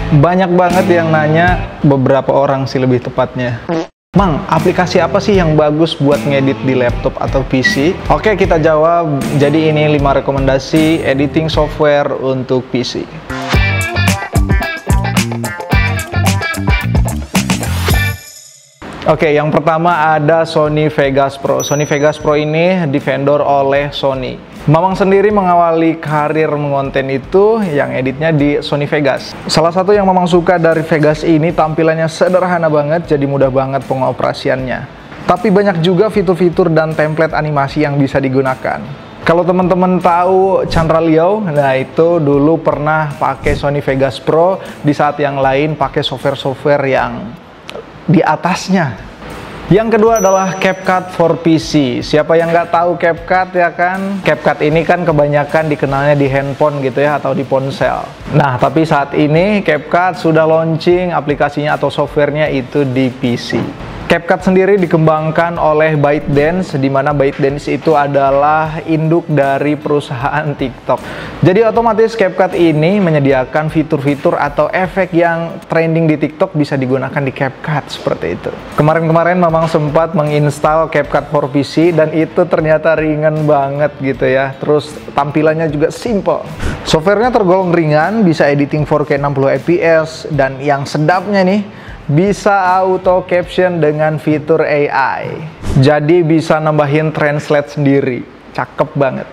Banyak banget yang nanya, beberapa orang sih lebih tepatnya. Mang, aplikasi apa sih yang bagus buat ngedit di laptop atau PC? Oke, kita jawab. Jadi ini 5 rekomendasi editing software untuk PC. Oke, yang pertama ada Sony Vegas Pro. Sony Vegas Pro ini di-vendor oleh Sony. Mamang sendiri mengawali karir mengonten itu yang editnya di Sony Vegas. Salah satu yang Mamang suka dari Vegas ini tampilannya sederhana banget, jadi mudah banget pengoperasiannya. Tapi banyak juga fitur-fitur dan template animasi yang bisa digunakan. Kalau teman-teman tahu Chandra Liao, nah itu dulu pernah pakai Sony Vegas Pro, di saat yang lain pakai software-software yang di atasnya. Yang kedua adalah CapCut for PC. Siapa yang nggak tahu CapCut ya kan? CapCut ini kan kebanyakan dikenalnya di handphone gitu ya, atau di ponsel. Nah, tapi saat ini CapCut sudah launching aplikasinya atau softwarenya itu di PC. CapCut sendiri dikembangkan oleh ByteDance, di mana ByteDance itu adalah induk dari perusahaan TikTok. Jadi otomatis CapCut ini menyediakan fitur-fitur atau efek yang trending di TikTok bisa digunakan di CapCut seperti itu. Kemarin-kemarin memang sempat menginstal CapCut for PC dan itu ternyata ringan banget gitu ya. Terus tampilannya juga simple. Softwarenya tergolong ringan, bisa editing 4K 60 fps dan yang sedapnya nih, bisa auto caption dengan fitur AI. Jadi bisa nambahin translate sendiri. Cakep banget.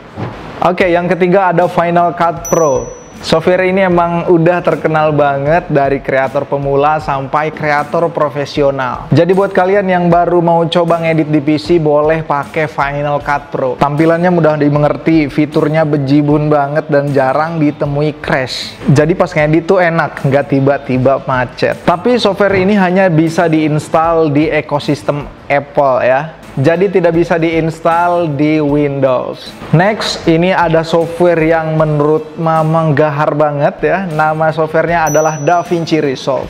Oke, yang ketiga ada Final Cut Pro. Software ini emang udah terkenal banget dari kreator pemula sampai kreator profesional. Jadi buat kalian yang baru mau coba ngedit di PC, boleh pakai Final Cut Pro. Tampilannya mudah dimengerti, fiturnya bejibun banget dan jarang ditemui crash. Jadi pas ngedit tuh enak, nggak tiba-tiba macet. Tapi software ini hanya bisa diinstal di ekosistem Apple ya. Jadi tidak bisa diinstal di Windows. Next, ini ada software yang menurut Mamang gahar banget ya. Nama softwarenya adalah DaVinci Resolve.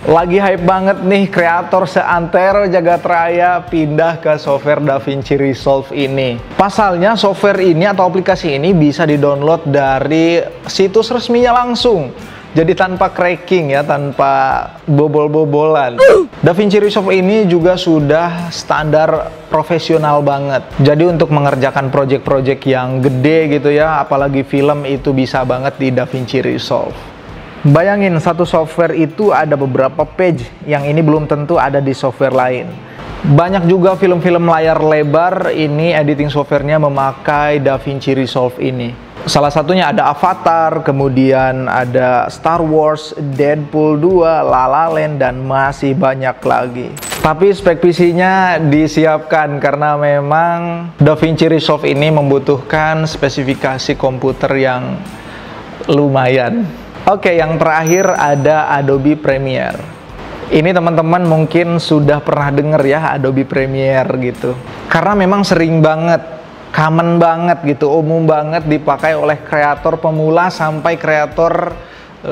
Lagi hype banget nih kreator seantero jagat raya pindah ke software DaVinci Resolve ini. Pasalnya software ini atau aplikasi ini bisa di-download dari situs resminya langsung. Jadi tanpa cracking ya, tanpa bobol-bobolan. DaVinci Resolve ini juga sudah standar profesional banget. Jadi untuk mengerjakan project-project yang gede gitu ya, apalagi film, itu bisa banget di DaVinci Resolve. Bayangin, satu software itu ada beberapa page, yang ini belum tentu ada di software lain. Banyak juga film-film layar lebar, ini editing softwarenya memakai DaVinci Resolve ini. Salah satunya ada Avatar, kemudian ada Star Wars, Deadpool 2, La La Land, dan masih banyak lagi. Tapi spek PC-nya disiapkan karena memang DaVinci Resolve ini membutuhkan spesifikasi komputer yang lumayan. Oke, yang terakhir ada Adobe Premiere. Ini teman-teman mungkin sudah pernah denger ya Adobe Premiere gitu. Karena memang sering banget, common banget gitu, umum banget dipakai oleh kreator pemula sampai kreator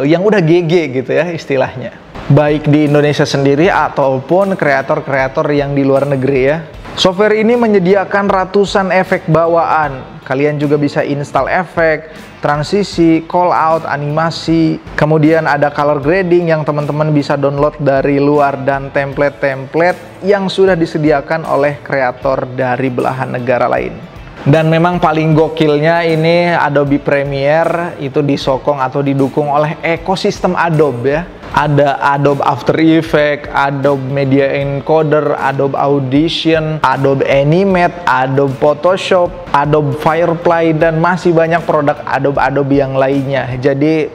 yang udah GG gitu ya istilahnya. Baik di Indonesia sendiri ataupun kreator-kreator yang di luar negeri ya. Software ini menyediakan ratusan efek bawaan. Kalian juga bisa install efek, transisi, call out, animasi. Kemudian ada color grading yang teman-teman bisa download dari luar dan template-template yang sudah disediakan oleh kreator dari belahan negara lain. Dan memang paling gokilnya ini Adobe Premiere itu disokong atau didukung oleh ekosistem Adobe ya. Ada Adobe After Effects, Adobe Media Encoder, Adobe Audition, Adobe Animate, Adobe Photoshop, Adobe Firefly, dan masih banyak produk Adobe yang lainnya. Jadi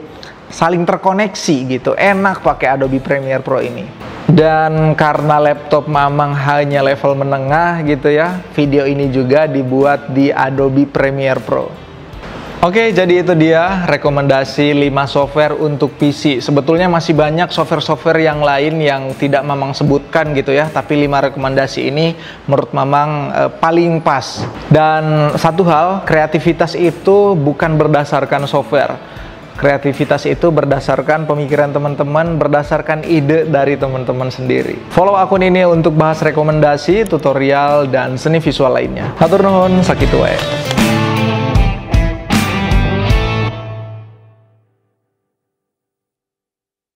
saling terkoneksi gitu, enak pakai Adobe Premiere Pro ini. Dan karena laptop Mamang hanya level menengah gitu ya, video ini juga dibuat di Adobe Premiere Pro. Oke, jadi itu dia rekomendasi 5 software untuk PC. Sebetulnya masih banyak software-software yang lain yang tidak Mamang sebutkan gitu ya, tapi 5 rekomendasi ini menurut Mamang paling pas. Dan satu hal, kreativitas itu bukan berdasarkan software. Kreativitas itu berdasarkan pemikiran teman-teman, berdasarkan ide dari teman-teman sendiri. Follow akun ini untuk bahas rekomendasi, tutorial, dan seni visual lainnya. Hatur nuhun, sakitu wae.